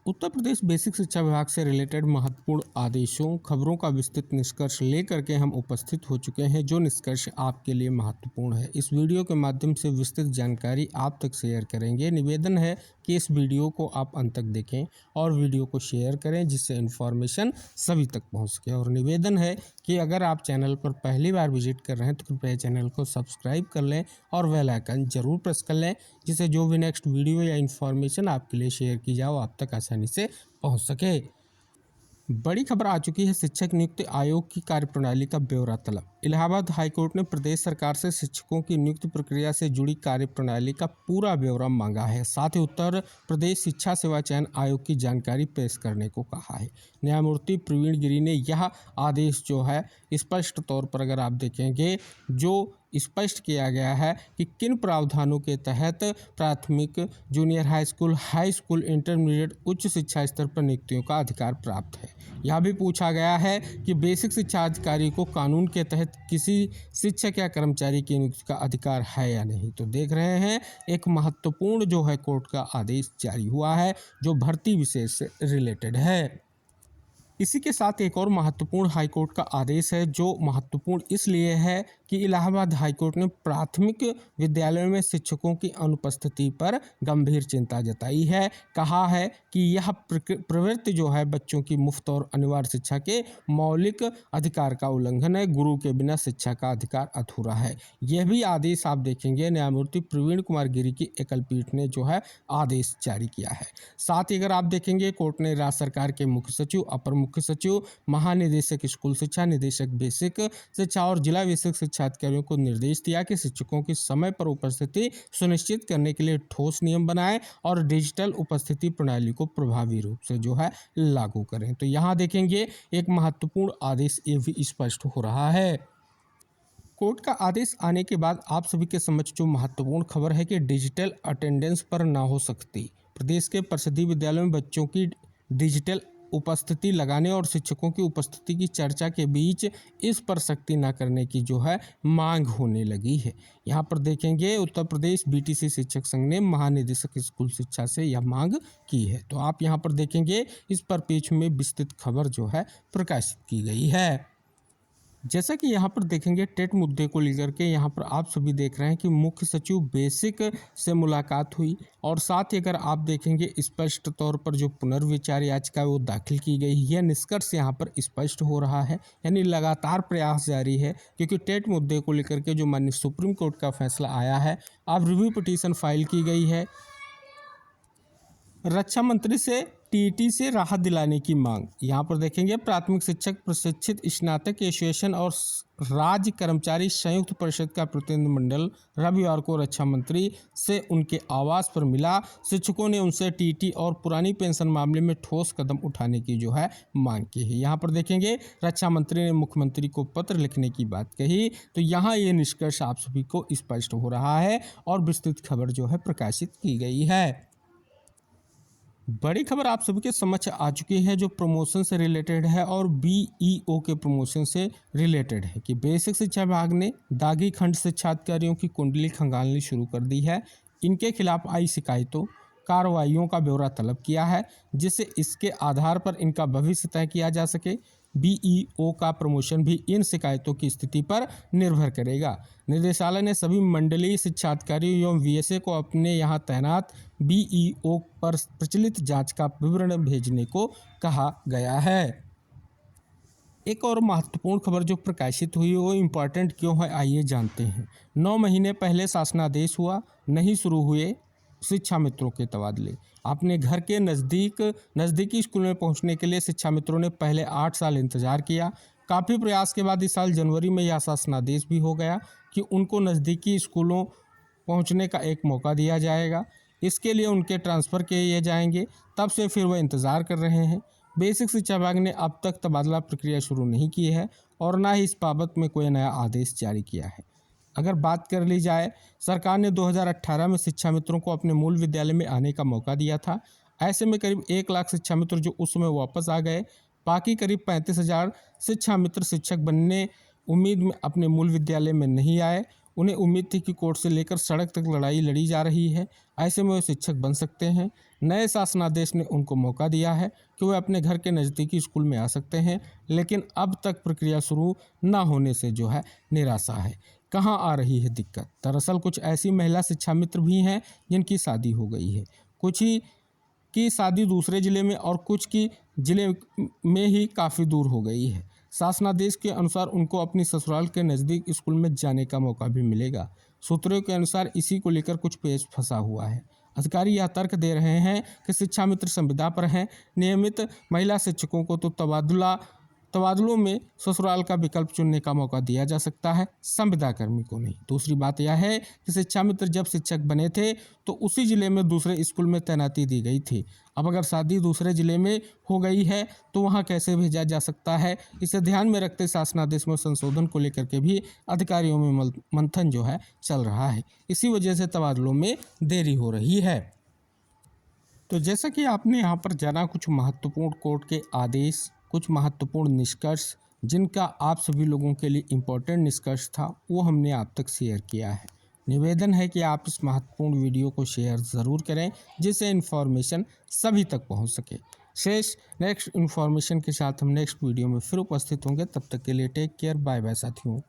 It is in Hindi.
उत्तर प्रदेश बेसिक शिक्षा विभाग से रिलेटेड महत्वपूर्ण आदेशों, खबरों का विस्तृत निष्कर्ष लेकर के हम उपस्थित हो चुके हैं, जो निष्कर्ष आपके लिए महत्वपूर्ण है। इस वीडियो के माध्यम से विस्तृत जानकारी आप तक शेयर करेंगे। निवेदन है कि इस वीडियो को आप अंत तक देखें और वीडियो को शेयर करें, जिससे इन्फॉर्मेशन सभी तक पहुंच सके। और निवेदन है कि अगर आप चैनल पर पहली बार विजिट कर रहे हैं तो कृपया चैनल को सब्सक्राइब कर लें और बेल आइकन जरूर प्रेस कर लें, जिससे जो भी नेक्स्ट वीडियो या इन्फॉर्मेशन आपके लिए शेयर की जाए आप तक आसानी से पहुंच सके। बड़ी खबर आ चुकी है, शिक्षक नियुक्ति आयोग की कार्यप्रणाली का ब्यौरा तलब। इलाहाबाद हाईकोर्ट ने प्रदेश सरकार से शिक्षकों की नियुक्ति प्रक्रिया से जुड़ी कार्यप्रणाली का पूरा ब्यौरा मांगा है। साथ ही उत्तर प्रदेश शिक्षा सेवा चयन आयोग की जानकारी पेश करने को कहा है। न्यायमूर्ति प्रवीण गिरि ने यह आदेश जो है स्पष्ट तौर पर अगर आप देखेंगे, जो स्पष्ट किया गया है कि किन प्रावधानों के तहत प्राथमिक, जूनियर हाई स्कूल, इंटरमीडिएट, उच्च शिक्षा स्तर पर नियुक्तियों का अधिकार प्राप्त है। यह भी पूछा गया है कि बेसिक शिक्षा अधिकारी को कानून के तहत किसी शिक्षक या कर्मचारी की नियुक्ति का अधिकार है या नहीं। तो देख रहे हैं, एक महत्वपूर्ण जो है कोर्ट का आदेश जारी हुआ है, जो भर्ती विशेष से रिलेटेड है। इसी के साथ एक और महत्वपूर्ण हाईकोर्ट का आदेश है, जो महत्वपूर्ण इसलिए है कि इलाहाबाद हाईकोर्ट ने प्राथमिक विद्यालयों में शिक्षकों की अनुपस्थिति पर गंभीर चिंता जताई है। कहा है कि यह प्रवृत्ति जो है बच्चों की मुफ्त और अनिवार्य शिक्षा के मौलिक अधिकार का उल्लंघन है। गुरु के बिना शिक्षा का अधिकार अधूरा है। यह भी आदेश आप देखेंगे न्यायमूर्ति प्रवीण कुमार गिरि की एकल पीठ ने जो है आदेश जारी किया है। साथ ही अगर आप देखेंगे, कोर्ट ने राज्य सरकार के मुख्य सचिव, अपर मुख्य सचिव, महानिदेशक स्कूल शिक्षा, निदेशक बेसिक शिक्षा और जिला बेसिक शिक्षा अधिकारियों को निर्देश दिया कि शिक्षकों की समय पर उपस्थिति सुनिश्चित करने के लिए ठोस नियम बनाएं और डिजिटल उपस्थिति प्रणाली को प्रभावी रूप से जो है लागू करें। तो यहाँ देखेंगे एक महत्वपूर्ण आदेश ये भी स्पष्ट हो रहा है। कोर्ट का आदेश आने के बाद आप सभी के समक्ष जो महत्वपूर्ण खबर है कि डिजिटल अटेंडेंस पर ना हो सकती। प्रदेश के परिषदीय विद्यालयों में बच्चों की डिजिटल उपस्थिति लगाने और शिक्षकों की उपस्थिति की चर्चा के बीच इस पर सख्ती न करने की जो है मांग होने लगी है। यहाँ पर देखेंगे, उत्तर प्रदेश बीटीसी शिक्षक संघ ने महानिदेशक स्कूल शिक्षा से यह मांग की है। तो आप यहाँ पर देखेंगे, इस पर पेज में विस्तृत खबर जो है प्रकाशित की गई है। जैसा कि यहाँ पर देखेंगे, टेट मुद्दे को लेकर के यहाँ पर आप सभी देख रहे हैं कि मुख्य सचिव बेसिक से मुलाकात हुई और साथ ही अगर आप देखेंगे स्पष्ट तौर पर जो पुनर्विचार याचिका वो दाखिल की गई, यह निष्कर्ष यहाँ पर स्पष्ट हो रहा है। यानी लगातार प्रयास जारी है, क्योंकि टेट मुद्दे को लेकर के जो माननीय सुप्रीम कोर्ट का फैसला आया है, अब रिव्यू पिटीशन फाइल की गई है। रक्षा मंत्री से टीईटी से राहत दिलाने की मांग। यहाँ पर देखेंगे, प्राथमिक शिक्षक प्रशिक्षित स्नातक एसोसिएशन और राज्य कर्मचारी संयुक्त परिषद का प्रतिनिधिमंडल रविवार को रक्षा मंत्री से उनके आवास पर मिला। शिक्षकों ने उनसे टीईटी और पुरानी पेंशन मामले में ठोस कदम उठाने की जो है मांग की है। यहाँ पर देखेंगे, रक्षा मंत्री ने मुख्यमंत्री को पत्र लिखने की बात कही। तो यहाँ ये निष्कर्ष आप सभी को स्पष्ट हो रहा है और विस्तृत खबर जो है प्रकाशित की गई है। बड़ी खबर आप सभी के समक्ष आ चुकी है, जो प्रमोशन से रिलेटेड है और बीईओ के प्रमोशन से रिलेटेड है कि बेसिक शिक्षा विभाग ने दागी खंड शिक्षा अधिकारियों की कुंडली खंगालनी शुरू कर दी है। इनके खिलाफ आई शिकायतों, कार्रवाइयों का ब्यौरा तलब किया है, जिससे इसके आधार पर इनका भविष्य तय किया जा सके। बीईओ का प्रमोशन भी इन शिकायतों की स्थिति पर निर्भर करेगा। निदेशालय ने सभी मंडलीय शिक्षा अधिकारियों एवं वीएसए को अपने यहाँ तैनात बीईओ पर प्रचलित जांच का विवरण भेजने को कहा गया है। एक और महत्वपूर्ण खबर जो प्रकाशित हुई वो इम्पॉर्टेंट क्यों है, आइए जानते हैं। 9 महीने पहले शासनादेश हुआ, नहीं शुरू हुए शिक्षा मित्रों के तबादले। अपने घर के नज़दीकी स्कूल में पहुंचने के लिए शिक्षा मित्रों ने पहले 8 साल इंतजार किया। काफ़ी प्रयास के बाद इस साल जनवरी में यह शासनादेश भी हो गया कि उनको नज़दीकी स्कूलों पहुंचने का एक मौका दिया जाएगा। इसके लिए उनके ट्रांसफ़र किए जाएंगे। तब से फिर वह इंतज़ार कर रहे हैं। बेसिक शिक्षा विभाग ने अब तक तबादला प्रक्रिया शुरू नहीं की है और ना ही इस बाबत में कोई नया आदेश जारी किया है। अगर बात कर ली जाए, सरकार ने 2018 में शिक्षा मित्रों को अपने मूल विद्यालय में आने का मौका दिया था। ऐसे में करीब 1 लाख शिक्षा मित्र जो उस समय वापस आ गए, बाकी करीब 35,000 शिक्षा मित्र शिक्षक बनने उम्मीद में अपने मूल विद्यालय में नहीं आए। उन्हें उम्मीद थी कि कोर्ट से लेकर सड़क तक लड़ाई लड़ी जा रही है, ऐसे में वे शिक्षक बन सकते हैं। नए शासनादेश ने उनको मौका दिया है कि वे अपने घर के नज़दीकी स्कूल में आ सकते हैं, लेकिन अब तक प्रक्रिया शुरू न होने से जो है निराशा है। कहाँ आ रही है दिक्कत? दरअसल कुछ ऐसी महिला शिक्षा मित्र भी हैं जिनकी शादी हो गई है। कुछ ही की शादी दूसरे ज़िले में और कुछ की ज़िले में ही काफ़ी दूर हो गई है। शासनादेश के अनुसार उनको अपनी ससुराल के नज़दीक स्कूल में जाने का मौका भी मिलेगा। सूत्रों के अनुसार इसी को लेकर कुछ पेच फंसा हुआ है। अधिकारी यह तर्क दे रहे हैं कि शिक्षा मित्र संविदा पर हैं, नियमित महिला शिक्षकों को तो तबादलों में ससुराल का विकल्प चुनने का मौका दिया जा सकता है, संविदा कर्मी को नहीं। दूसरी बात यह है कि शिक्षा मित्र जब शिक्षक बने थे तो उसी जिले में दूसरे स्कूल में तैनाती दी गई थी। अब अगर शादी दूसरे जिले में हो गई है तो वहां कैसे भेजा जा सकता है? इसे ध्यान में रखते शासनादेश में संशोधन को लेकर के भी अधिकारियों में मंथन जो है चल रहा है। इसी वजह से तबादलों में देरी हो रही है। तो जैसा कि आपने यहाँ पर जाना कुछ महत्वपूर्ण कोर्ट के आदेश, कुछ महत्वपूर्ण निष्कर्ष, जिनका आप सभी लोगों के लिए इम्पोर्टेंट निष्कर्ष था, वो हमने आप तक शेयर किया है। निवेदन है कि आप इस महत्वपूर्ण वीडियो को शेयर ज़रूर करें, जिससे इन्फॉर्मेशन सभी तक पहुंच सके। शेष नेक्स्ट इन्फॉर्मेशन के साथ हम नेक्स्ट वीडियो में फिर उपस्थित होंगे। तब तक के लिए टेक केयर, बाय बाय साथियों।